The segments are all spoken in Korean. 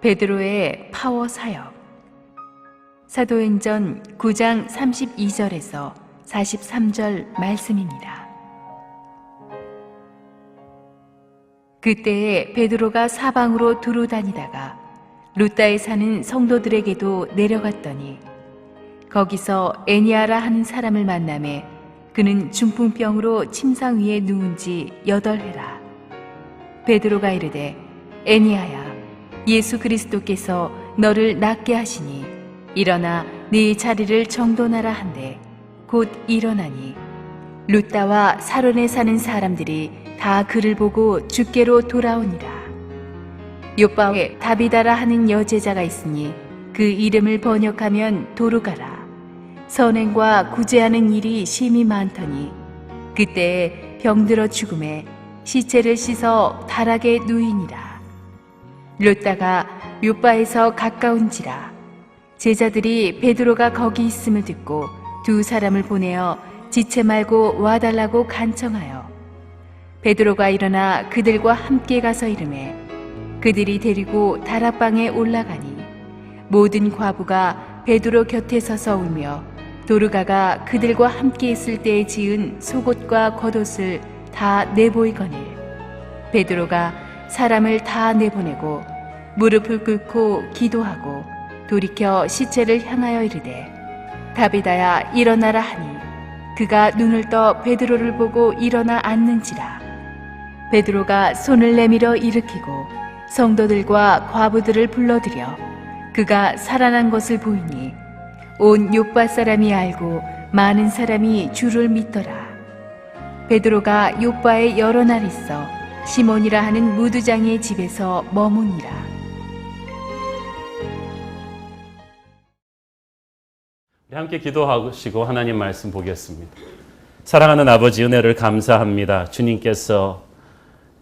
베드로의 파워 사역. 사도행전 9장 32절에서 43절 말씀입니다. 그때에 베드로가 사방으로 두루 다니다가 루다에 사는 성도들에게도 내려갔더니 거기서 에니아라 하는 사람을 만나매 그는 중풍병으로 침상 위에 누운 지 8해라. 베드로가 이르되 에니아야, 예수 그리스도께서 너를 낫게 하시니 일어나 네 자리를 정돈하라 한데 곧 일어나니 루다와 사론에 사는 사람들이 다 그를 보고 주께로 돌아오니라. 요바에 다비다라 하는 여제자가 있으니 그 이름을 번역하면 도루가라. 선행과 구제하는 일이 심히 많더니 그때에 병들어 죽음에 시체를 씻어 다락에 누이니라. 루다가 요바에서 가까운지라 제자들이 베드로가 거기 있음을 듣고 두 사람을 보내어 지체 말고 와달라고 간청하여 베드로가 일어나 그들과 함께 가서 이르매 그들이 데리고 다락방에 올라가니 모든 과부가 베드로 곁에 서서 울며 도르가가 그들과 함께 있을 때에 지은 속옷과 겉옷을 다 내보이거늘 베드로가 사람을 다 내보내고 무릎을 꿇고 기도하고 돌이켜 시체를 향하여 이르되 다비다야 일어나라 하니 그가 눈을 떠 베드로를 보고 일어나 앉는지라. 베드로가 손을 내밀어 일으키고 성도들과 과부들을 불러들여 그가 살아난 것을 보이니 온 요빠 사람이 알고 많은 사람이 주를 믿더라. 베드로가 요빠에 여러 날 있어 시몬이라 하는 무두장의 집에서 머무니라. 함께 기도하시고 하나님 말씀 보겠습니다. 사랑하는 아버지, 은혜를 감사합니다. 주님께서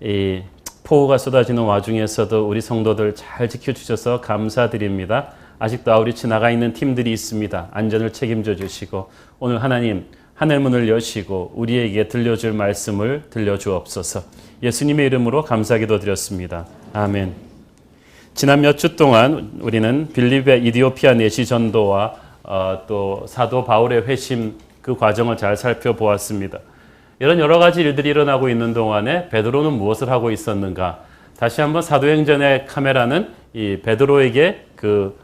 이 폭우가 쏟아지는 와중에서도 우리 성도들 잘 지켜주셔서 감사드립니다. 아직도 아우리치 나가 있는 팀들이 있습니다. 안전을 책임져 주시고 오늘 하나님 하늘문을 여시고 우리에게 들려줄 말씀을 들려주옵소서. 예수님의 이름으로 감사기도 드렸습니다. 아멘. 지난 몇 주 동안 우리는 빌립의 이디오피아 내시 전도와 또 사도 바울의 회심 그 과정을 잘 살펴보았습니다. 이런 여러 가지 일들이 일어나고 있는 동안에 베드로는 무엇을 하고 있었는가? 다시 한번 사도행전의 카메라는 이 베드로에게 그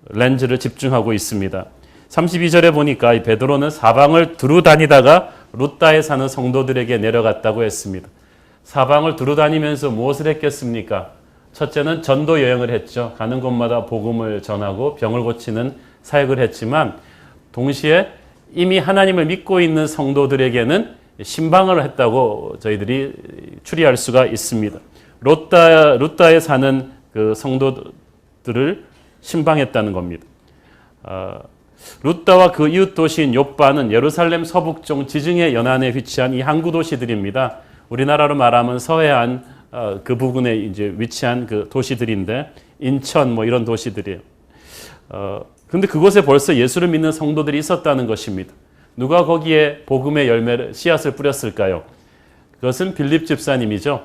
렌즈를 집중하고 있습니다. 32절에 보니까 이 베드로는 사방을 두루 다니다가 루다에 사는 성도들에게 내려갔다고 했습니다. 사방을 두루 다니면서 무엇을 했겠습니까? 첫째는 전도 여행을 했죠. 가는 곳마다 복음을 전하고 병을 고치는 사역을 했지만 동시에 이미 하나님을 믿고 있는 성도들에게는 신방을 했다고 저희들이 추리할 수가 있습니다. 루다에 사는 그 성도들을 신방했다는 겁니다. 루다와 그 이웃 도시인 요바는 예루살렘 서북쪽 지중해 연안에 위치한 이 항구 도시들입니다. 우리나라로 말하면 서해안 그 부근에 이제 위치한 그 도시들인데 인천 뭐 이런 도시들이에요. 근데 그곳에 벌써 예수를 믿는 성도들이 있었다는 것입니다. 누가 거기에 복음의 열매를 씨앗을 뿌렸을까요? 그것은 빌립 집사님이죠.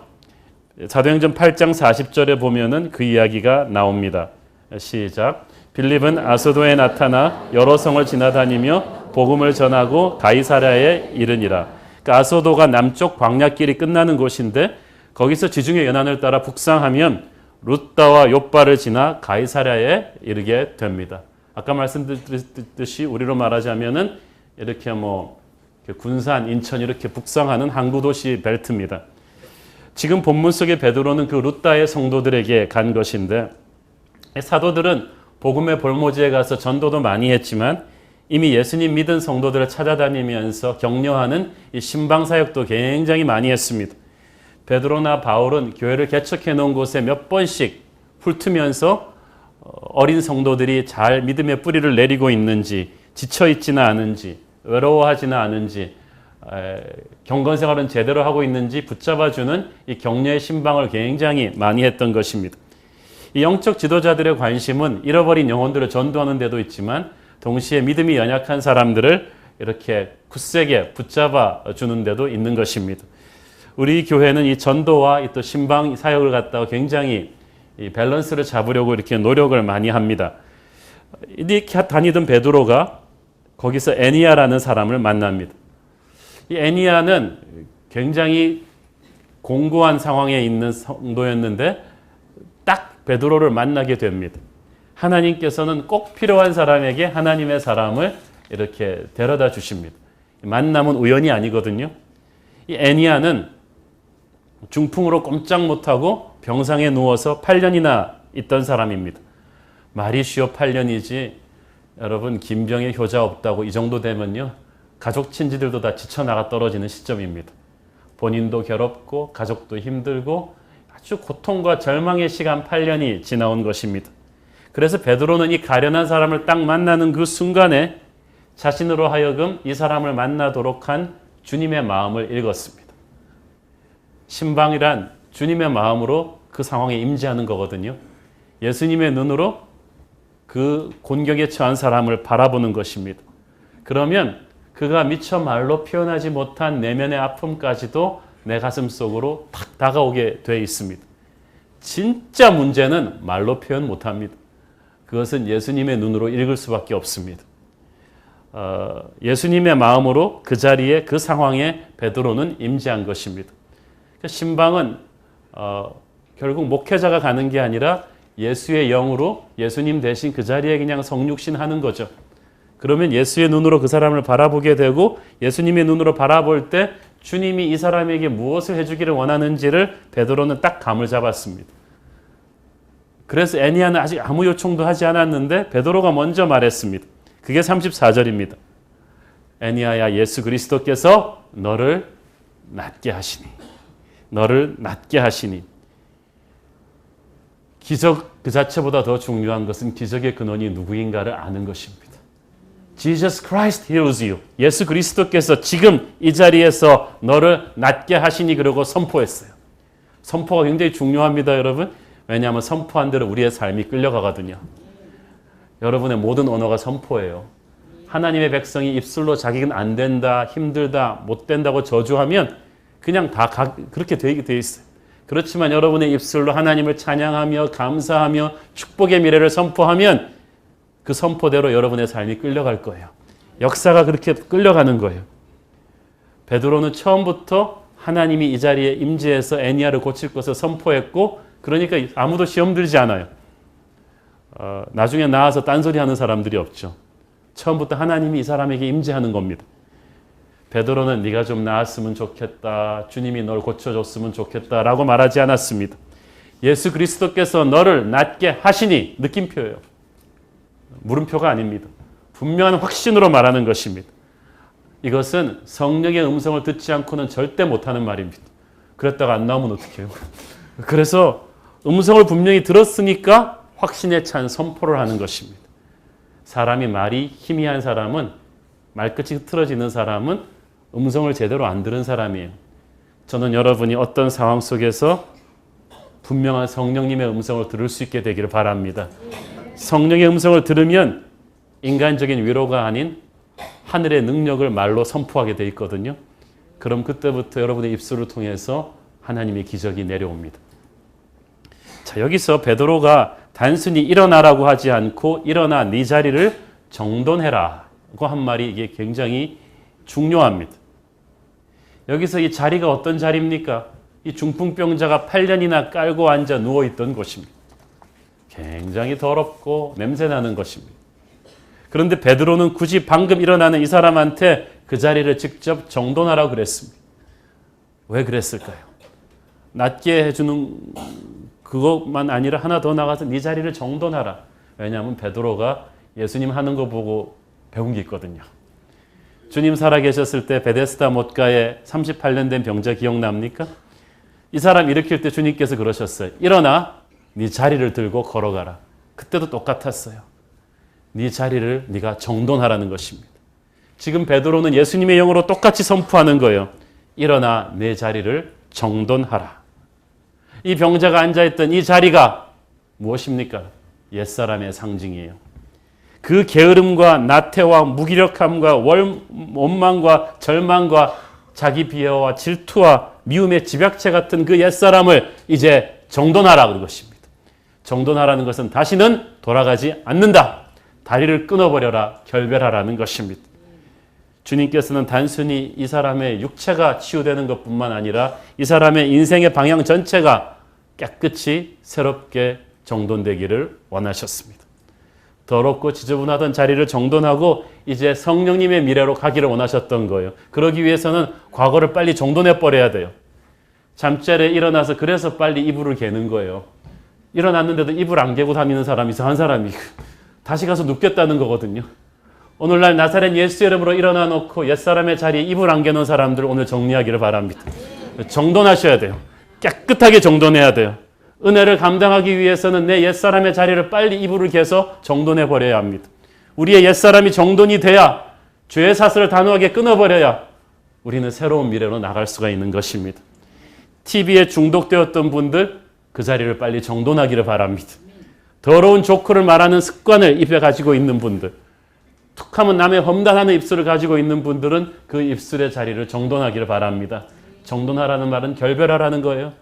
사도행전 8장 40절에 보면은 그 이야기가 나옵니다. 시작. 빌립은 아소도에 나타나 여러 성을 지나다니며 복음을 전하고 가이사랴에 이르니라. 그러니까 아소도가 남쪽 광야길이 끝나는 곳인데 거기서 지중해 연안을 따라 북상하면 루다와 요바를 지나 가이사랴에 이르게 됩니다. 아까 말씀드렸듯이 우리로 말하자면은 이렇게 뭐 군산, 인천 이렇게 북상하는 항구 도시 벨트입니다. 지금 본문 속의 베드로는 그 루다의 성도들에게 간 것인데 사도들은 복음의 볼모지에 가서 전도도 많이 했지만 이미 예수님 믿은 성도들을 찾아다니면서 격려하는 이 신방 사역도 굉장히 많이 했습니다. 베드로나 바울은 교회를 개척해 놓은 곳에 몇 번씩 훑으면서 어린 성도들이 잘 믿음의 뿌리를 내리고 있는지, 지쳐 있지는 않은지, 외로워하지는 않은지, 경건 생활은 제대로 하고 있는지 붙잡아주는 이 격려의 신방을 굉장히 많이 했던 것입니다. 이 영적 지도자들의 관심은 잃어버린 영혼들을 전도하는 데도 있지만 동시에 믿음이 연약한 사람들을 이렇게 굳세게 붙잡아 주는 데도 있는 것입니다. 우리 교회는 이 전도와 또 신방 사역을 갖다가 굉장히 이 밸런스를 잡으려고 이렇게 노력을 많이 합니다. 이렇게 다니던 베드로가 거기서 애니야라는 사람을 만납니다. 이 애니야는 굉장히 공고한 상황에 있는 성도였는데 딱 베드로를 만나게 됩니다. 하나님께서는 꼭 필요한 사람에게 하나님의 사람을 이렇게 데려다 주십니다. 만남은 우연이 아니거든요. 이 애니야는 중풍으로 꼼짝 못하고 병상에 누워서 8년이나 있던 사람입니다. 말이 쉬워 8년이지 여러분 김병의 효자 없다고 이 정도 되면요. 가족 친지들도 다 지쳐나가 떨어지는 시점입니다. 본인도 괴롭고 가족도 힘들고 아주 고통과 절망의 시간 8년이 지나온 것입니다. 그래서 베드로는 이 가련한 사람을 딱 만나는 그 순간에 자신으로 하여금 이 사람을 만나도록 한 주님의 마음을 읽었습니다. 신방이란 주님의 마음으로 그 상황에 임재하는 거거든요. 예수님의 눈으로 그 곤경에 처한 사람을 바라보는 것입니다. 그러면 그가 미처 말로 표현하지 못한 내면의 아픔까지도 내 가슴 속으로 탁 다가오게 되어 있습니다. 진짜 문제는 말로 표현 못합니다. 그것은 예수님의 눈으로 읽을 수밖에 없습니다. 예수님의 마음으로 그 자리에 그 상황에 베드로는 임재한 것입니다. 신방은 결국 목회자가 가는 게 아니라 예수의 영으로 예수님 대신 그 자리에 그냥 성육신 하는 거죠. 그러면 예수의 눈으로 그 사람을 바라보게 되고 예수님의 눈으로 바라볼 때 주님이 이 사람에게 무엇을 해주기를 원하는지를 베드로는 딱 감을 잡았습니다. 그래서 애니야는 아직 아무 요청도 하지 않았는데 베드로가 먼저 말했습니다. 그게 34절입니다. 애니야야, 예수 그리스도께서 너를 낫게 하시니. 너를 낫게 하시니. 기적 그 자체보다 더 중요한 것은 기적의 근원이 누구인가를 아는 것입니다. Jesus Christ heals you. 예수 그리스도께서 지금 이 자리에서 너를 낫게 하시니 그러고 선포했어요. 선포가 굉장히 중요합니다, 여러분. 왜냐하면 선포한 대로 우리의 삶이 끌려가거든요. 여러분의 모든 언어가 선포예요. 하나님의 백성이 입술로 자기는 안 된다, 힘들다, 못 된다고 저주하면 그냥 다 그렇게 되어 있어요. 그렇지만 여러분의 입술로 하나님을 찬양하며 감사하며 축복의 미래를 선포하면 그 선포대로 여러분의 삶이 끌려갈 거예요. 역사가 그렇게 끌려가는 거예요. 베드로는 처음부터 하나님이 이 자리에 임재해서 애니야를 고칠 것을 선포했고 그러니까 아무도 시험 들지 않아요. 나중에 나와서 딴소리하는 사람들이 없죠. 처음부터 하나님이 이 사람에게 임재하는 겁니다. 베드로는 네가 좀 나았으면 좋겠다. 주님이 널 고쳐줬으면 좋겠다라고 말하지 않았습니다. 예수 그리스도께서 너를 낫게 하시니 느낌표예요. 물음표가 아닙니다. 분명한 확신으로 말하는 것입니다. 이것은 성령의 음성을 듣지 않고는 절대 못하는 말입니다. 그랬다가 안 나오면 어떡해요? 그래서 음성을 분명히 들었으니까 확신에 찬 선포를 하는 것입니다. 사람이 말이 희미한 사람은, 말끝이 흐트러지는 사람은 음성을 제대로 안 들은 사람이에요. 저는 여러분이 어떤 상황 속에서 분명한 성령님의 음성을 들을 수 있게 되기를 바랍니다. 성령의 음성을 들으면 인간적인 위로가 아닌 하늘의 능력을 말로 선포하게 돼 있거든요. 그럼 그때부터 여러분의 입술을 통해서 하나님의 기적이 내려옵니다. 자, 여기서 베드로가 단순히 일어나라고 하지 않고 일어나 네 자리를 정돈해라고 한 말이 이게 굉장히 중요합니다. 여기서 이 자리가 어떤 자리입니까? 이 중풍병자가 8년이나 깔고 앉아 누워있던 곳입니다. 굉장히 더럽고 냄새나는 것입니다. 그런데 베드로는 굳이 방금 일어나는 이 사람한테 그 자리를 직접 정돈하라고 그랬습니다. 왜 그랬을까요? 낫게 해주는 그것만 아니라 하나 더 나가서 네 자리를 정돈하라. 왜냐하면 베드로가 예수님 하는 거 보고 배운 게 있거든요. 주님 살아계셨을 때 베데스다 못가에 38년 된 병자 기억납니까? 이 사람 일으킬 때 주님께서 그러셨어요. 일어나 네 자리를 들고 걸어가라. 그때도 똑같았어요. 네 자리를 네가 정돈하라는 것입니다. 지금 베드로는 예수님의 영으로 똑같이 선포하는 거예요. 일어나 내 자리를 정돈하라. 이 병자가 앉아있던 이 자리가 무엇입니까? 옛사람의 상징이에요. 그 게으름과 나태와 무기력함과 원망과 절망과 자기 비하와 질투와 미움의 집약체 같은 그 옛사람을 이제 정돈하라 그런 것입니다. 정돈하라는 것은 다시는 돌아가지 않는다. 다리를 끊어버려라, 결별하라는 것입니다. 주님께서는 단순히 이 사람의 육체가 치유되는 것뿐만 아니라 이 사람의 인생의 방향 전체가 깨끗이 새롭게 정돈되기를 원하셨습니다. 더럽고 지저분하던 자리를 정돈하고 이제 성령님의 미래로 가기를 원하셨던 거예요. 그러기 위해서는 과거를 빨리 정돈해 버려야 돼요. 잠자리에 일어나서 그래서 빨리 이불을 개는 거예요. 일어났는데도 이불 안 개고 다니는 사람 이상한 사람이 다시 가서 눕겠다는 거거든요. 오늘날 나사렛 예수 이름으로 일어나 놓고 옛사람의 자리에 이불 안 개놓은 사람들 오늘 정리하기를 바랍니다. 정돈하셔야 돼요. 깨끗하게 정돈해야 돼요. 은혜를 감당하기 위해서는 내 옛사람의 자리를 빨리 이불을 개서 정돈해 버려야 합니다. 우리의 옛사람이 정돈이 돼야 죄의 사슬을 단호하게 끊어버려야 우리는 새로운 미래로 나갈 수가 있는 것입니다. TV에 중독되었던 분들 그 자리를 빨리 정돈하기를 바랍니다. 더러운 조크를 말하는 습관을 입에 가지고 있는 분들, 툭하면 남의 험담하는 입술을 가지고 있는 분들은 그 입술의 자리를 정돈하기를 바랍니다. 정돈하라는 말은 결별하라는 거예요.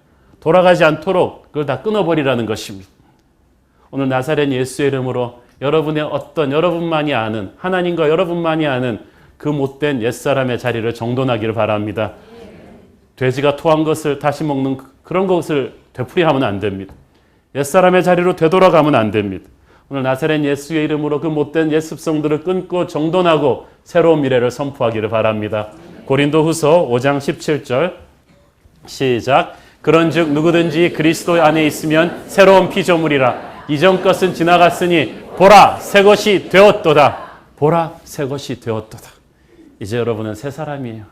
돌아가지 않도록 그걸 다 끊어버리라는 것입니다. 오늘 나사렛 예수의 이름으로 여러분의 어떤 여러분만이 아는 하나님과 여러분만이 아는 그 못된 옛사람의 자리를 정돈하기를 바랍니다. 돼지가 토한 것을 다시 먹는 그런 것을 되풀이하면 안 됩니다. 옛사람의 자리로 되돌아가면 안 됩니다. 오늘 나사렛 예수의 이름으로 그 못된 옛 습성들을 끊고 정돈하고 새로운 미래를 선포하기를 바랍니다. 고린도후서 5장 17절 시작. 그런즉 누구든지 그리스도 안에 있으면 새로운 피조물이라. 이전 것은 지나갔으니 보라 새 것이 되었도다. 보라 새 것이 되었도다. 이제 여러분은 새 사람이에요.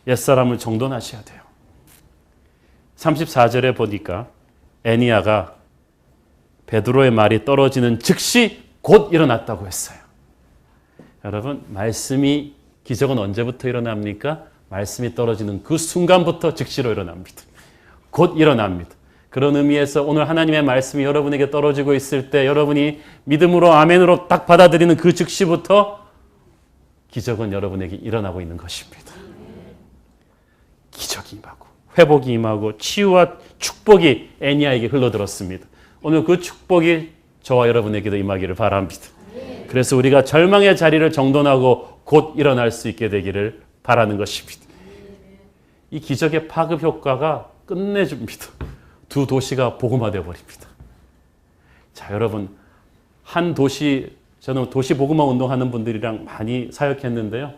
옛사람을 정돈하셔야 돼요. 34절에 보니까 애니야가 베드로의 말이 떨어지는 즉시 곧 일어났다고 했어요. 여러분, 말씀이 기적은 언제부터 일어납니까? 말씀이 떨어지는 그 순간부터 즉시로 일어납니다. 곧 일어납니다. 그런 의미에서 오늘 하나님의 말씀이 여러분에게 떨어지고 있을 때 여러분이 믿음으로 아멘으로 딱 받아들이는 그 즉시부터 기적은 여러분에게 일어나고 있는 것입니다. 기적이 임하고 회복이 임하고 치유와 축복이 애니야에게 흘러들었습니다. 오늘 그 축복이 저와 여러분에게도 임하기를 바랍니다. 그래서 우리가 절망의 자리를 정돈하고 곧 일어날 수 있게 되기를 바라는 것입니다. 이 기적의 파급 효과가 끝내줍니다. 두 도시가 복음화되어 버립니다. 자, 여러분, 한 도시, 저는 도시 복음화 운동하는 분들이랑 많이 사역했는데요.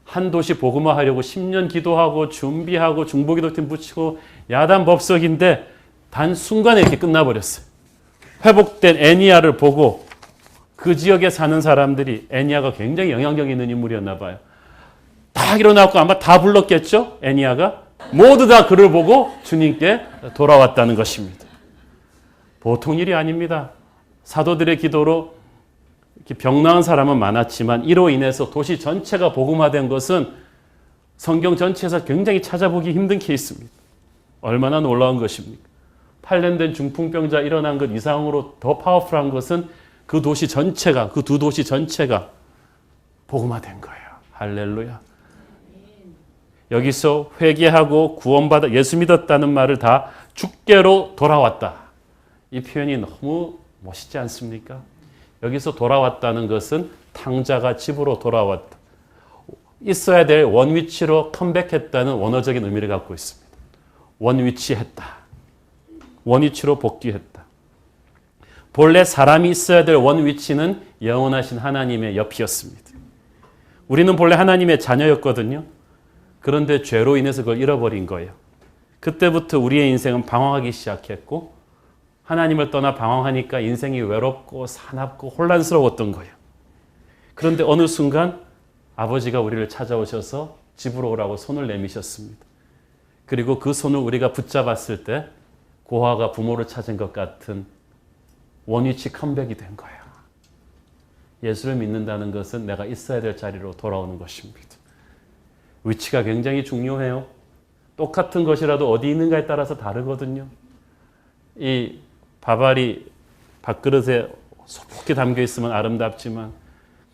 한 도시 복음화하려고 10년 기도하고 준비하고 중보기도팀 붙이고 야단 법석인데 단 순간에 이렇게 끝나버렸어요. 회복된 애니야를 보고 그 지역에 사는 사람들이 애니야가 굉장히 영향력 있는 인물이었나 봐요. 다 일어나고 아마 다 불렀겠죠? 애니야가. 모두 다 그를 보고 주님께 돌아왔다는 것입니다. 보통 일이 아닙니다. 사도들의 기도로 이렇게 병 나은 사람은 많았지만 이로 인해서 도시 전체가 복음화된 것은 성경 전체에서 굉장히 찾아보기 힘든 케이스입니다. 얼마나 놀라운 것입니까? 팔렘된 중풍병자 일어난 것 이상으로 더 파워풀한 것은 그 도시 전체가, 그 두 도시 전체가 복음화된 거예요. 할렐루야. 여기서 회개하고 구원받아 예수 믿었다는 말을 다 주께로 돌아왔다. 이 표현이 너무 멋있지 않습니까? 여기서 돌아왔다는 것은 탕자가 집으로 돌아왔다. 있어야 될 원위치로 컴백했다는 원어적인 의미를 갖고 있습니다. 원위치했다. 원위치로 복귀했다. 본래 사람이 있어야 될 원위치는 영원하신 하나님의 옆이었습니다. 우리는 본래 하나님의 자녀였거든요. 그런데 죄로 인해서 그걸 잃어버린 거예요. 그때부터 우리의 인생은 방황하기 시작했고 하나님을 떠나 방황하니까 인생이 외롭고 사납고 혼란스러웠던 거예요. 그런데 어느 순간 아버지가 우리를 찾아오셔서 집으로 오라고 손을 내미셨습니다. 그리고 그 손을 우리가 붙잡았을 때 고아가 부모를 찾은 것 같은 원위치 컴백이 된 거예요. 예수를 믿는다는 것은 내가 있어야 될 자리로 돌아오는 것입니다. 위치가 굉장히 중요해요. 똑같은 것이라도 어디 있는가에 따라서 다르거든요. 이 밥알이 밥그릇에 소복히 담겨 있으면 아름답지만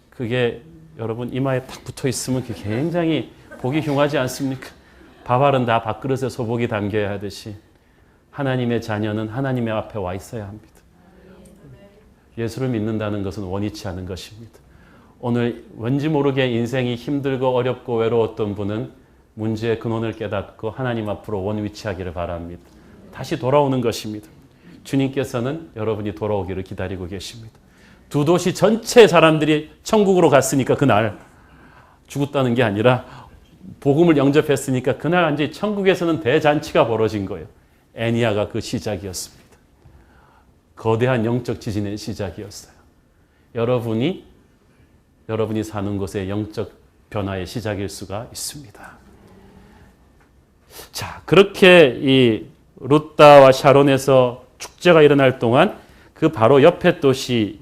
그게 여러분 이마에 딱 붙어 있으면 그게 굉장히 보기 흉하지 않습니까? 밥알은 다 밥그릇에 소복이 담겨야 하듯이 하나님의 자녀는 하나님의 앞에 와 있어야 합니다. 예수를 믿는다는 것은 원치 않은 것입니다. 오늘 왠지 모르게 인생이 힘들고 어렵고 외로웠던 분은 문제의 근원을 깨닫고 하나님 앞으로 원위치하기를 바랍니다. 다시 돌아오는 것입니다. 주님께서는 여러분이 돌아오기를 기다리고 계십니다. 두 도시 전체 사람들이 천국으로 갔으니까 그날 죽었다는 게 아니라 복음을 영접했으니까 그날 완전히 천국에서는 대잔치가 벌어진 거예요. 애니아가 그 시작이었습니다. 거대한 영적 지진의 시작이었어요. 여러분이 사는 곳의 영적 변화의 시작일 수가 있습니다. 자, 그렇게 이 루다와 샤론에서 축제가 일어날 동안 그 바로 옆에 도시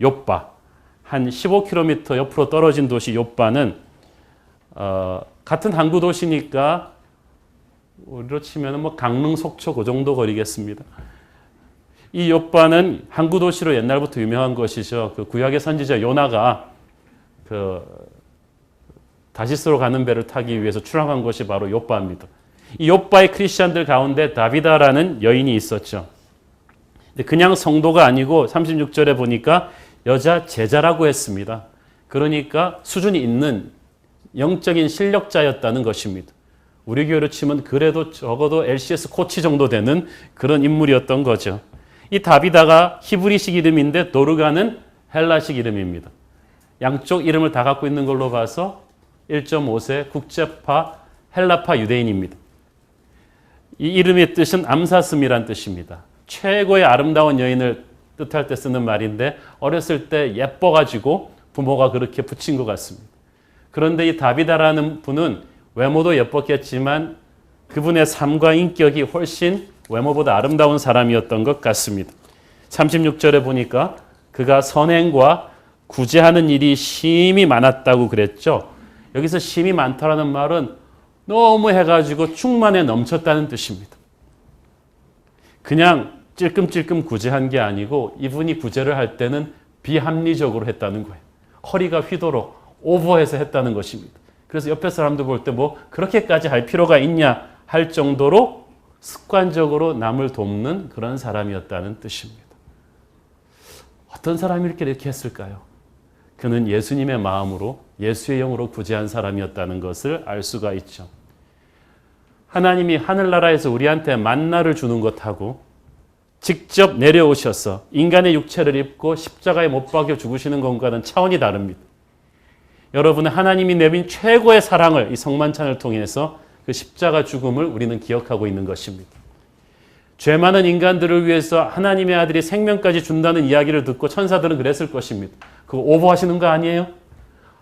욥바, 한 15km 옆으로 떨어진 도시 욥바는 같은 항구 도시니까 우리로 치면 뭐 강릉, 속초 그 정도 거리겠습니다. 이 욥바는 항구 도시로 옛날부터 유명한 것이죠. 그 구약의 선지자 요나가 그 다시스로 가는 배를 타기 위해서 출항한 곳이 바로 욥바입니다. 이 욥바의 크리스천들 가운데 다비다라는 여인이 있었죠. 근데 그냥 성도가 아니고 36절에 보니까 여자 제자라고 했습니다. 그러니까 수준이 있는 영적인 실력자였다는 것입니다. 우리 교회로 치면 그래도 적어도 LCS 코치 정도 되는 그런 인물이었던 거죠. 이 다비다가 히브리식 이름인데 도르가는 헬라식 이름입니다. 양쪽 이름을 다 갖고 있는 걸로 봐서 1.5세 국제파 헬라파 유대인입니다. 이 이름의 뜻은 암사슴이란 뜻입니다. 최고의 아름다운 여인을 뜻할 때 쓰는 말인데 어렸을 때 예뻐가지고 부모가 그렇게 붙인 것 같습니다. 그런데 이 다비다라는 분은 외모도 예뻤겠지만 그분의 삶과 인격이 훨씬 외모보다 아름다운 사람이었던 것 같습니다. 36절에 보니까 그가 선행과 구제하는 일이 심히 많았다고 그랬죠. 여기서 심히 많다라는 말은 너무 해가지고 충만에 넘쳤다는 뜻입니다. 그냥 찔끔찔끔 구제한 게 아니고 이분이 구제를 할 때는 비합리적으로 했다는 거예요. 허리가 휘도록 오버해서 했다는 것입니다. 그래서 옆에 사람도 볼 때 뭐 그렇게까지 할 필요가 있냐 할 정도로 습관적으로 남을 돕는 그런 사람이었다는 뜻입니다. 어떤 사람이 이렇게 했을까요? 그는 예수님의 마음으로 예수의 영으로 구제한 사람이었다는 것을 알 수가 있죠. 하나님이 하늘나라에서 우리한테 만나를 주는 것하고 직접 내려오셔서 인간의 육체를 입고 십자가에 못 박여 죽으시는 것과는 차원이 다릅니다. 여러분은 하나님이 내민 최고의 사랑을 이 성만찬을 통해서 그 십자가 죽음을 우리는 기억하고 있는 것입니다. 죄 많은 인간들을 위해서 하나님의 아들이 생명까지 준다는 이야기를 듣고 천사들은 그랬을 것입니다. 그거 오버하시는 거 아니에요?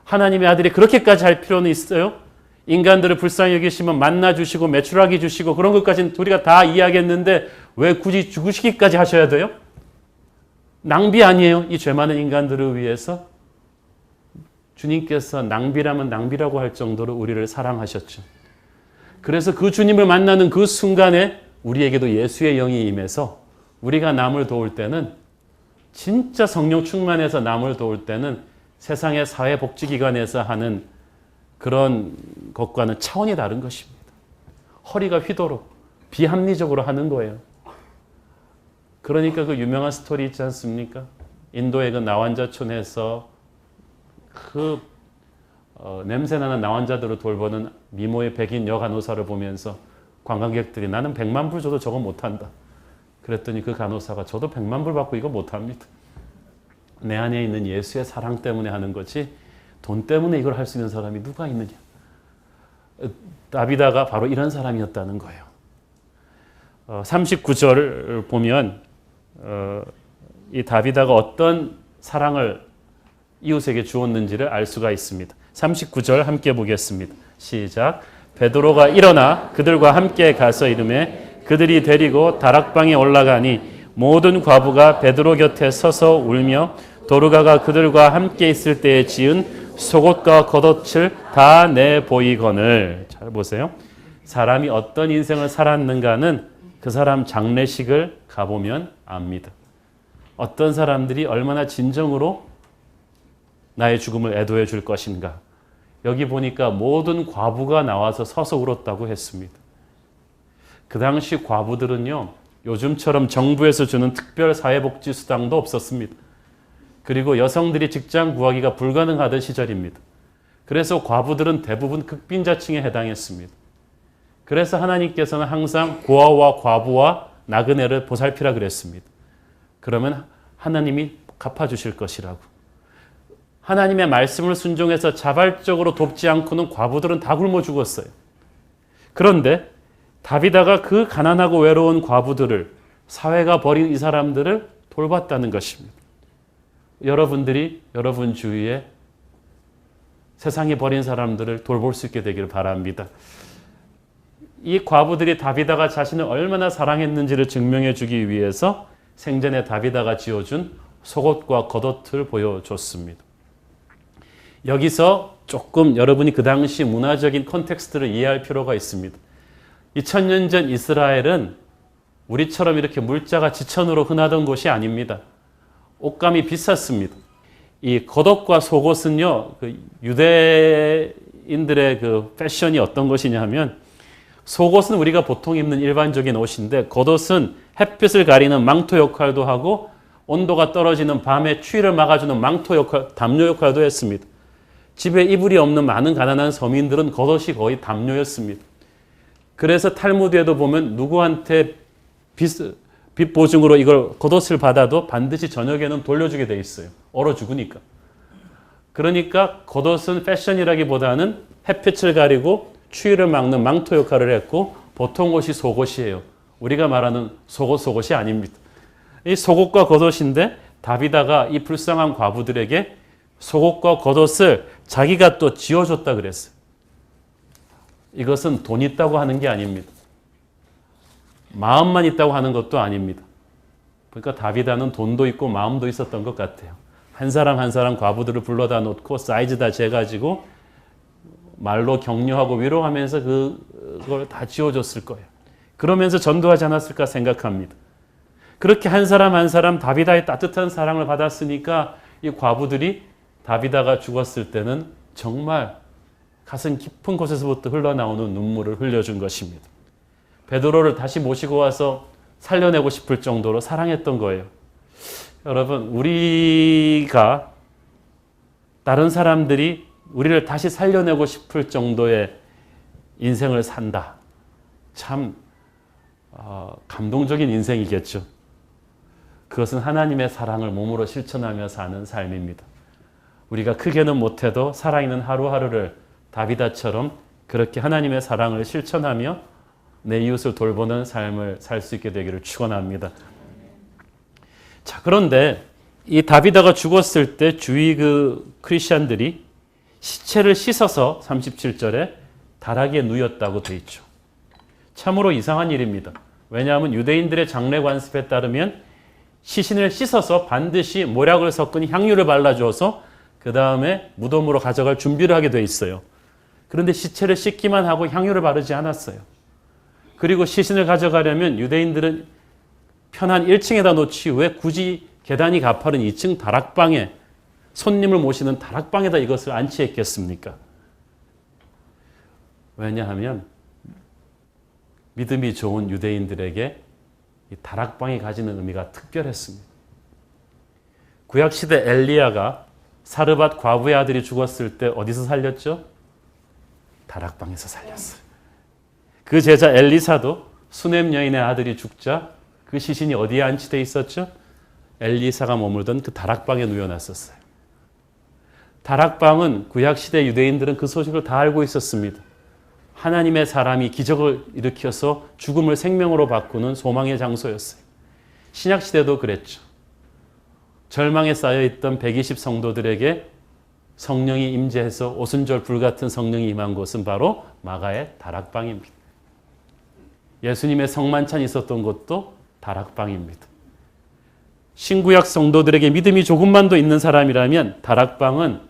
하나님의 아들이 그렇게까지 할 필요는 있어요? 인간들을 불쌍히 여기시면 만나 주시고 메추라기 주시고 그런 것까지는 우리가 다 이해하겠는데 왜 굳이 죽으시기까지 하셔야 돼요? 낭비 아니에요? 이 죄 많은 인간들을 위해서 주님께서 낭비라면 낭비라고 할 정도로 우리를 사랑하셨죠. 그래서 그 주님을 만나는 그 순간에 우리에게도 예수의 영이 임해서 우리가 남을 도울 때는 진짜 성령 충만해서 남을 도울 때는 세상의 사회복지기관에서 하는 그런 것과는 차원이 다른 것입니다. 허리가 휘도록 비합리적으로 하는 거예요. 그러니까 그 유명한 스토리 있지 않습니까? 인도의 그 나환자촌에서 그 냄새나는 나환자들을 돌보는 미모의 백인 여간호사를 보면서 관광객들이 나는 100만 불 줘도 저거 못한다. 그랬더니 그 간호사가 저도 100만 불 받고 이거 못합니다. 내 안에 있는 예수의 사랑 때문에 하는 거지 돈 때문에 이걸 할 수 있는 사람이 누가 있느냐. 다비다가 바로 이런 사람이었다는 거예요. 39절을 보면 이 다비다가 어떤 사랑을 이웃에게 주었는지를 알 수가 있습니다. 39절 함께 보겠습니다. 시작. 베드로가 일어나 그들과 함께 가서 이르매 그들이 데리고 다락방에 올라가니 모든 과부가 베드로 곁에 서서 울며 도르가가 그들과 함께 있을 때에 지은 속옷과 겉옷을 다 내보이거늘. 잘 보세요. 사람이 어떤 인생을 살았는가는 그 사람 장례식을 가보면 압니다. 어떤 사람들이 얼마나 진정으로 나의 죽음을 애도해 줄 것인가. 여기 보니까 모든 과부가 나와서 서서 울었다고 했습니다. 그 당시 과부들은요, 요즘처럼 정부에서 주는 특별 사회복지 수당도 없었습니다. 그리고 여성들이 직장 구하기가 불가능하던 시절입니다. 그래서 과부들은 대부분 극빈자층에 해당했습니다. 그래서 하나님께서는 항상 고아와 과부와 나그네를 보살피라 그랬습니다. 그러면 하나님이 갚아주실 것이라고. 하나님의 말씀을 순종해서 자발적으로 돕지 않고는 과부들은 다 굶어 죽었어요. 그런데 다비다가 그 가난하고 외로운 과부들을, 사회가 버린 이 사람들을 돌봤다는 것입니다. 여러분들이 여러분 주위에 세상이 버린 사람들을 돌볼 수 있게 되기를 바랍니다. 이 과부들이 다비다가 자신을 얼마나 사랑했는지를 증명해 주기 위해서 생전에 다비다가 지어준 속옷과 겉옷을 보여줬습니다. 여기서 조금 여러분이 그 당시 문화적인 컨텍스트를 이해할 필요가 있습니다. 2000년 전 이스라엘은 우리처럼 이렇게 물자가 지천으로 흔하던 곳이 아닙니다. 옷감이 비쌌습니다. 이 겉옷과 속옷은요, 그 유대인들의 그 패션이 어떤 것이냐 하면, 속옷은 우리가 보통 입는 일반적인 옷인데, 겉옷은 햇빛을 가리는 망토 역할도 하고 온도가 떨어지는 밤에 추위를 막아주는 망토 역할, 담요 역할도 했습니다. 집에 이불이 없는 많은 가난한 서민들은 겉옷이 거의 담요였습니다. 그래서 탈무드에도 보면 누구한테 빚 보증으로 이걸 겉옷을 받아도 반드시 저녁에는 돌려주게 돼 있어요. 얼어 죽으니까. 그러니까 겉옷은 패션이라기보다는 햇빛을 가리고 추위를 막는 망토 역할을 했고, 보통 옷이 속옷이에요. 우리가 말하는 속옷이 아닙니다. 이 속옷과 겉옷인데 다비다가 이 불쌍한 과부들에게 속옷과 겉옷을 자기가 또 지어줬다 그랬어요. 이것은 돈 있다고 하는 게 아닙니다. 마음만 있다고 하는 것도 아닙니다. 그러니까 다비다는 돈도 있고 마음도 있었던 것 같아요. 한 사람 한 사람 과부들을 불러다 놓고 사이즈 다 재가지고 말로 격려하고 위로하면서 그걸 다 지어줬을 거예요. 그러면서 전도하지 않았을까 생각합니다. 그렇게 한 사람 한 사람 다비다의 따뜻한 사랑을 받았으니까 이 과부들이 다비다가 죽었을 때는 정말 가슴 깊은 곳에서부터 흘러나오는 눈물을 흘려준 것입니다. 베드로를 다시 모시고 와서 살려내고 싶을 정도로 사랑했던 거예요. 여러분, 우리가 다른 사람들이 우리를 다시 살려내고 싶을 정도의 인생을 산다. 참 감동적인 인생이겠죠. 그것은 하나님의 사랑을 몸으로 실천하며 사는 삶입니다. 우리가 크게는 못해도 살아있는 하루하루를 다비다처럼 그렇게 하나님의 사랑을 실천하며 내 이웃을 돌보는 삶을 살 수 있게 되기를 축원합니다. 자, 그런데 이 다비다가 죽었을 때 주위 그 크리스천들이 시체를 씻어서 37절에 다락에 누였다고 돼 있죠. 참으로 이상한 일입니다. 왜냐하면 유대인들의 장례 관습에 따르면 시신을 씻어서 반드시 모략을 섞은 향유를 발라줘서 그 다음에 무덤으로 가져갈 준비를 하게 돼 있어요. 그런데 시체를 씻기만 하고 향유를 바르지 않았어요. 그리고 시신을 가져가려면 유대인들은 편한 1층에다 놓지 왜 굳이 계단이 가파른 2층 다락방에, 손님을 모시는 다락방에다 이것을 안치했겠습니까? 왜냐하면 믿음이 좋은 유대인들에게 이 다락방이 가지는 의미가 특별했습니다. 구약시대 엘리야가 사르밧 과부의 아들이 죽었을 때 어디서 살렸죠? 다락방에서 살렸어요. 그 제자 엘리사도 수넴 여인의 아들이 죽자 그 시신이 어디에 안치되어 있었죠? 엘리사가 머물던 그 다락방에 누워놨었어요. 다락방은 구약시대 유대인들은 그 소식을 다 알고 있었습니다. 하나님의 사람이 기적을 일으켜서 죽음을 생명으로 바꾸는 소망의 장소였어요. 신약시대도 그랬죠. 절망에 쌓여있던 120 성도들에게 성령이 임재해서 오순절 불같은 성령이 임한 곳은 바로 마가의 다락방입니다. 예수님의 성만찬이 있었던 곳도 다락방입니다. 신구약 성도들에게 믿음이 조금만 더 있는 사람이라면 다락방은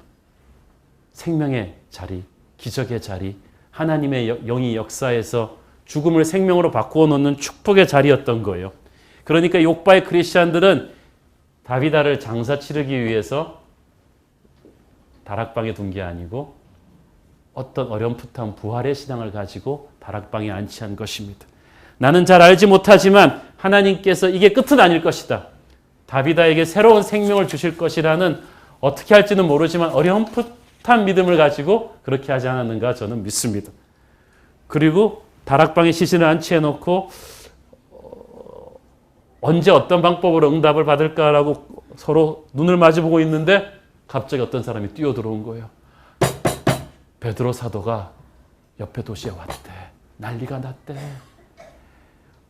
생명의 자리, 기적의 자리, 하나님의 영이 역사에서 죽음을 생명으로 바꾸어 놓는 축복의 자리였던 거예요. 그러니까 욥바의 크리스찬들은 다비다를 장사 치르기 위해서 다락방에 둔 게 아니고 어떤 어렴풋한 부활의 신앙을 가지고 다락방에 안치한 것입니다. 나는 잘 알지 못하지만 하나님께서 이게 끝은 아닐 것이다. 다비다에게 새로운 생명을 주실 것이라는 어떻게 할지는 모르지만 어렴풋한 믿음을 가지고 그렇게 하지 않았는가 저는 믿습니다. 그리고 다락방에 시신을 안치해 놓고 언제 어떤 방법으로 응답을 받을까라고 서로 눈을 마주보고 있는데 갑자기 어떤 사람이 뛰어들어온 거예요. 베드로 사도가 옆에 도시에 왔대. 난리가 났대.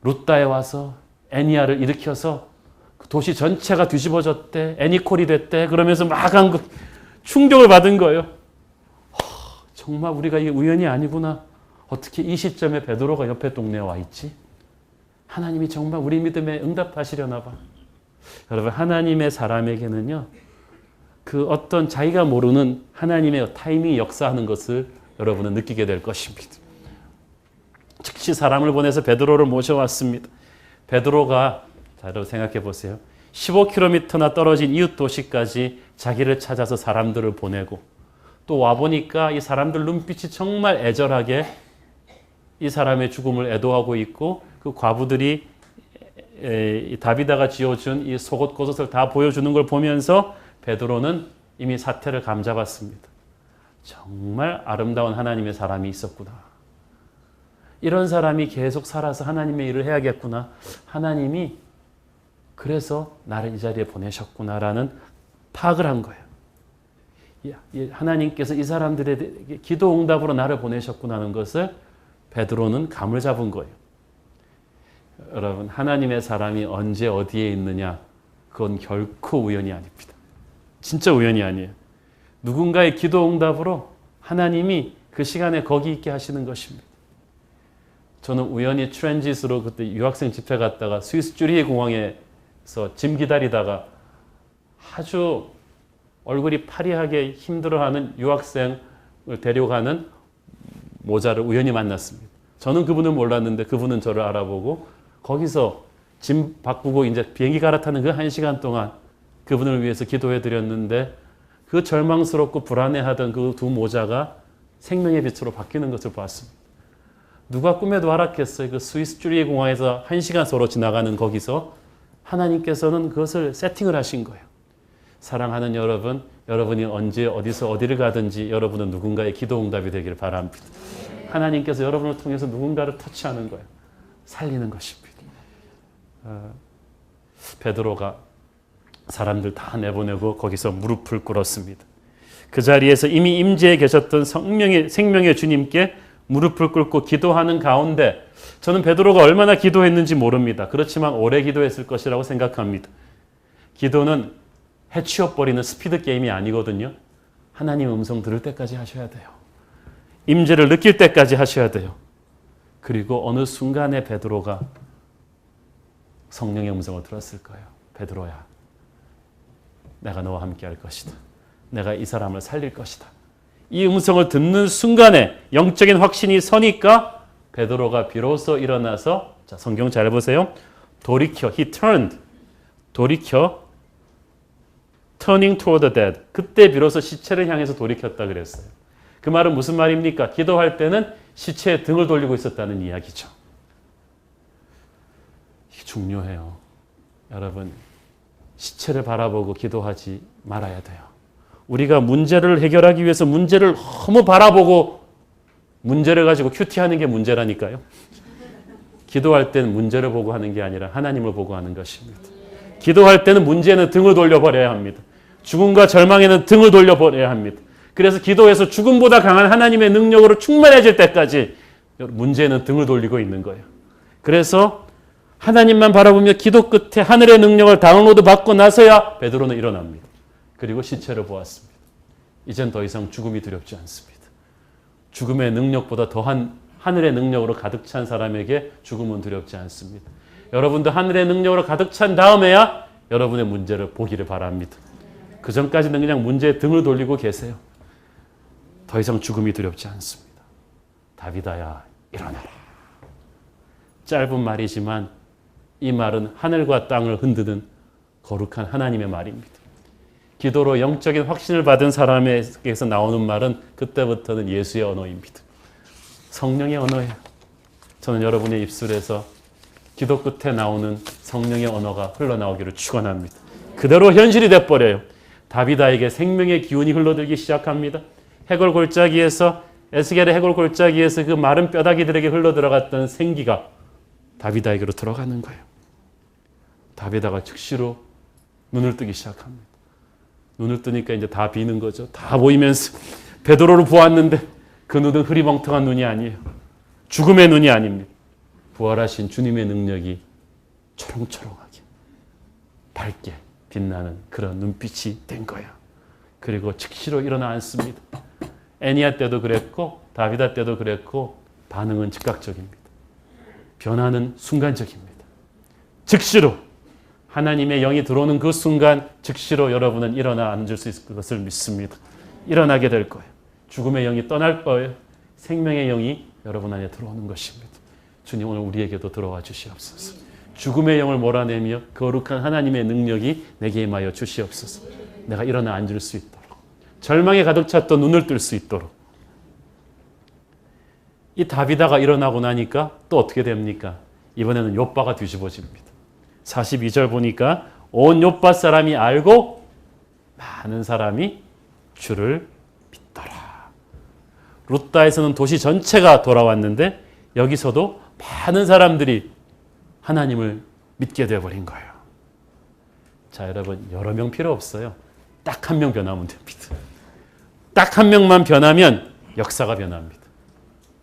루다에 와서 애니아를 일으켜서 그 도시 전체가 뒤집어졌대. 애니콜이 됐대. 그러면서 막 충격을 받은 거예요. 정말 우리가 이게 우연이 아니구나. 어떻게 이 시점에 베드로가 옆에 동네에 와 있지? 하나님이 정말 우리 믿음에 응답하시려나 봐. 여러분, 하나님의 사람에게는요, 그 어떤 자기가 모르는 하나님의 타이밍이 역사하는 것을 여러분은 느끼게 될 것입니다. 즉시 사람을 보내서 베드로를 모셔왔습니다. 베드로가, 자, 여러분 생각해 보세요. 15km나 떨어진 이웃 도시까지 자기를 찾아서 사람들을 보내고 또 와보니까 이 사람들 눈빛이 정말 애절하게 이 사람의 죽음을 애도하고 있고 그 과부들이 다비다가 지어준 이 속옷 다 보여주는 걸 보면서 베드로는 이미 사태를 감잡았습니다. 정말 아름다운 하나님의 사람이 있었구나. 이런 사람이 계속 살아서 하나님의 일을 해야겠구나. 하나님이 그래서 나를 이 자리에 보내셨구나라는 파악을 한 거예요. 하나님께서 이 사람들에게 기도 응답으로 나를 보내셨구나 하는 것을 베드로는 감을 잡은 거예요. 여러분, 하나님의 사람이 언제 어디에 있느냐, 그건 결코 우연이 아닙니다. 진짜 우연이 아니에요. 누군가의 기도 응답으로 하나님이 그 시간에 거기 있게 하시는 것입니다. 저는 우연히 트랜짓으로 그때 유학생 집회 갔다가 스위스 쭈리히 공항에서 짐 기다리다가 아주 얼굴이 파리하게 힘들어하는 유학생을 데려가는 모자를 우연히 만났습니다. 저는 그분을 몰랐는데 그분은 저를 알아보고 거기서 짐 바꾸고 이제 비행기 갈아타는 그 1시간 동안 그분을 위해서 기도해 드렸는데 그 절망스럽고 불안해하던 그 두 모자가 생명의 빛으로 바뀌는 것을 봤습니다. 누가 꿈에도 알았겠어요. 그 스위스 쭈리히 공항에서 1시간 서로 지나가는 거기서 하나님께서는 그것을 세팅을 하신 거예요. 사랑하는 여러분, 여러분이 언제 어디서 어디를 가든지 여러분은 누군가의 기도 응답이 되기를 바랍니다. 하나님께서 여러분을 통해서 누군가를 터치하는 거예요. 살리는 것입니다. 베드로가 사람들 다 내보내고 거기서 무릎을 꿇었습니다. 그 자리에서 이미 임재해 계셨던 생명의 주님께 무릎을 꿇고 기도하는 가운데 저는 베드로가 얼마나 기도했는지 모릅니다. 그렇지만 오래 기도했을 것이라고 생각합니다. 기도는 해치워버리는 스피드 게임이 아니거든요. 하나님 음성 들을 때까지 하셔야 돼요. 임재를 느낄 때까지 하셔야 돼요. 그리고 어느 순간에 베드로가 성령의 음성을 들었을 거예요. 베드로야, 내가 너와 함께 할 것이다. 내가 이 사람을 살릴 것이다. 이 음성을 듣는 순간에 영적인 확신이 서니까 베드로가 비로소 일어나서, 자, 성경 잘 보세요. 돌이켜, he turned, 돌이켜, turning toward the dead. 그때 비로소 시체를 향해서 돌이켰다 그랬어요. 그 말은 무슨 말입니까? 기도할 때는 시체에 등을 돌리고 있었다는 이야기죠. 이게 중요해요. 여러분, 시체를 바라보고 기도하지 말아야 돼요. 우리가 문제를 해결하기 위해서 문제를 너무 바라보고 문제를 가지고 큐티하는 게 문제라니까요. 기도할 때는 문제를 보고 하는 게 아니라 하나님을 보고 하는 것입니다. 기도할 때는 문제에는 등을 돌려버려야 합니다. 죽음과 절망에는 등을 돌려버려야 합니다. 그래서 기도에서 죽음보다 강한 하나님의 능력으로 충만해질 때까지 문제에는 등을 돌리고 있는 거예요. 그래서 하나님만 바라보며 기도 끝에 하늘의 능력을 다운로드 받고 나서야 베드로는 일어납니다. 그리고 시체를 보았습니다. 이젠 더 이상 죽음이 두렵지 않습니다. 죽음의 능력보다 더한 하늘의 능력으로 가득 찬 사람에게 죽음은 두렵지 않습니다. 여러분도 하늘의 능력으로 가득 찬 다음에야 여러분의 문제를 보기를 바랍니다. 그 전까지는 그냥 문제에 등을 돌리고 계세요. 더 이상 죽음이 두렵지 않습니다. 다비다야, 일어나라. 짧은 말이지만 이 말은 하늘과 땅을 흔드는 거룩한 하나님의 말입니다. 기도로 영적인 확신을 받은 사람에게서 나오는 말은 그때부터는 예수의 언어입니다. 성령의 언어예요. 저는 여러분의 입술에서 기도 끝에 나오는 성령의 언어가 흘러나오기를 축원합니다. 그대로 현실이 돼버려요. 다비다에게 생명의 기운이 흘러들기 시작합니다. 해골 골짜기에서 에스겔의 해골 골짜기에서 그 마른 뼈다귀들에게 흘러들어갔던 생기가 다비다에게로 들어가는 거예요. 다비다가 즉시로 눈을 뜨기 시작합니다. 눈을 뜨니까 이제 다 비는 거죠. 다 보이면서 베드로를 보았는데 그 눈은 흐리멍텅한 눈이 아니에요. 죽음의 눈이 아닙니다. 부활하신 주님의 능력이 초롱초롱하게 밝게 빛나는 그런 눈빛이 된 거야. 그리고 즉시로 일어나 앉습니다. 애니야 때도 그랬고 다비다 때도 그랬고 반응은 즉각적입니다. 변화는 순간적입니다. 즉시로 하나님의 영이 들어오는 그 순간 즉시로 여러분은 일어나 앉을 수 있을 것을 믿습니다. 일어나게 될 거예요. 죽음의 영이 떠날 거예요. 생명의 영이 여러분 안에 들어오는 것입니다. 주님 오늘 우리에게도 들어와 주시옵소서. 죽음의 영을 몰아내며 거룩한 하나님의 능력이 내게 임하여 주시옵소서. 내가 일어나 앉을 수 있도록, 절망에 가득 찼던 눈을 뜰 수 있도록. 이 다비다가 일어나고 나니까 또 어떻게 됩니까? 이번에는 욥바가 뒤집어집니다. 42절 보니까 온 욥바 사람이 알고 많은 사람이 주를 믿더라. 룻다에서는 도시 전체가 돌아왔는데 여기서도 많은 사람들이 하나님을 믿게 되어버린 거예요. 자, 여러분, 여러 명 필요 없어요. 딱 한 명 변하면 됩니다. 딱 한 명만 변하면 역사가 변합니다.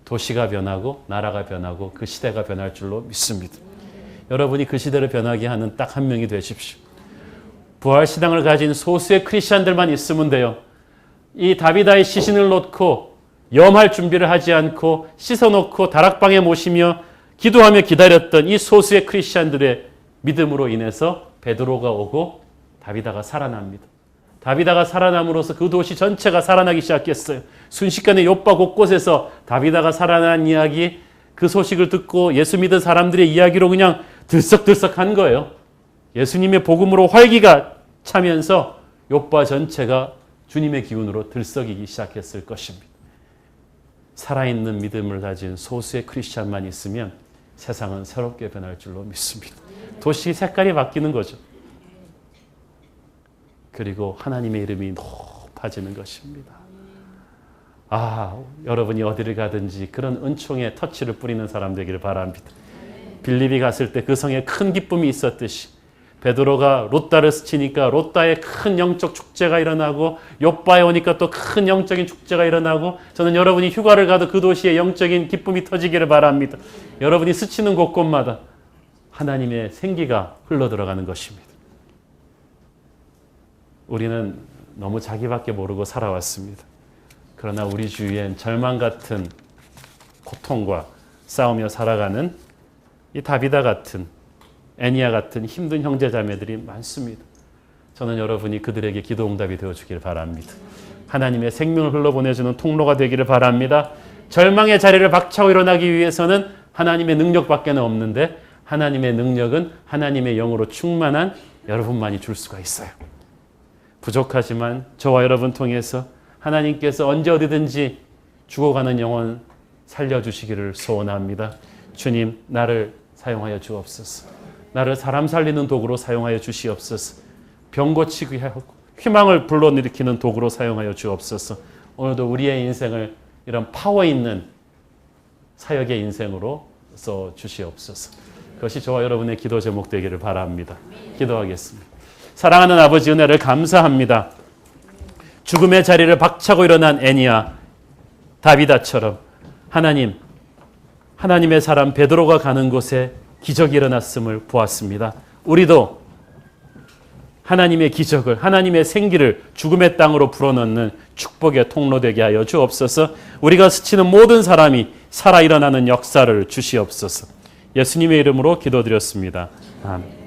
도시가 변하고 나라가 변하고 그 시대가 변할 줄로 믿습니다. 여러분이 그 시대를 변하게 하는 딱 한 명이 되십시오. 부활신앙을 가진 소수의 크리스찬들만 있으면 돼요. 이 다비다의 시신을 놓고 염할 준비를 하지 않고 씻어놓고 다락방에 모시며 기도하며 기다렸던 이 소수의 크리스찬들의 믿음으로 인해서 베드로가 오고 다비다가 살아납니다. 다비다가 살아남으로써 그 도시 전체가 살아나기 시작했어요. 순식간에 욥바 곳곳에서 다비다가 살아난 이야기, 그 소식을 듣고 예수 믿은 사람들의 이야기로 그냥 들썩들썩한 거예요. 예수님의 복음으로 활기가 차면서 욥바 전체가 주님의 기운으로 들썩이기 시작했을 것입니다. 살아있는 믿음을 가진 소수의 크리스찬만 있으면 세상은 새롭게 변할 줄로 믿습니다. 도시 색깔이 바뀌는 거죠. 그리고 하나님의 이름이 높아지는 것입니다. 여러분이 어디를 가든지 그런 은총의 터치를 뿌리는 사람 되기를 바랍니다. 빌립이 갔을 때 그 성에 큰 기쁨이 있었듯이 베드로가 롯다를 스치니까 롯다에 큰 영적 축제가 일어나고 욥바에 오니까 또 큰 영적인 축제가 일어나고 저는 여러분이 휴가를 가도 그 도시에 영적인 기쁨이 터지기를 바랍니다. 여러분이 스치는 곳곳마다 하나님의 생기가 흘러들어가는 것입니다. 우리는 너무 자기밖에 모르고 살아왔습니다. 그러나 우리 주위엔 절망 같은 고통과 싸우며 살아가는 이 다비다 같은 애니야 같은 힘든 형제자매들이 많습니다. 저는 여러분이 그들에게 기도 응답이 되어주기를 바랍니다. 하나님의 생명을 흘러보내주는 통로가 되기를 바랍니다. 절망의 자리를 박차고 일어나기 위해서는 하나님의 능력밖에 없는데 하나님의 능력은 하나님의 영으로 충만한 여러분만이 줄 수가 있어요. 부족하지만 저와 여러분 통해서 하나님께서 언제 어디든지 죽어가는 영혼 살려주시기를 소원합니다. 주님, 나를 사용하여 주옵소서. 나를 사람 살리는 도구로 사용하여 주시옵소서. 병 고치게 하고 희망을 불러일으키는 도구로 사용하여 주옵소서. 오늘도 우리의 인생을 이런 파워 있는 사역의 인생으로 써 주시옵소서. 그것이 저와 여러분의 기도 제목 되기를 바랍니다. 기도하겠습니다. 사랑하는 아버지, 은혜를 감사합니다. 죽음의 자리를 박차고 일어난 애니야, 다비다처럼 하나님의 사람 베드로가 가는 곳에 기적이 일어났음을 보았습니다. 우리도 하나님의 기적을, 하나님의 생기를 죽음의 땅으로 불어넣는 축복의 통로 되게 하여 주옵소서. 우리가 스치는 모든 사람이 살아 일어나는 역사를 주시옵소서. 예수님의 이름으로 기도드렸습니다. 아멘.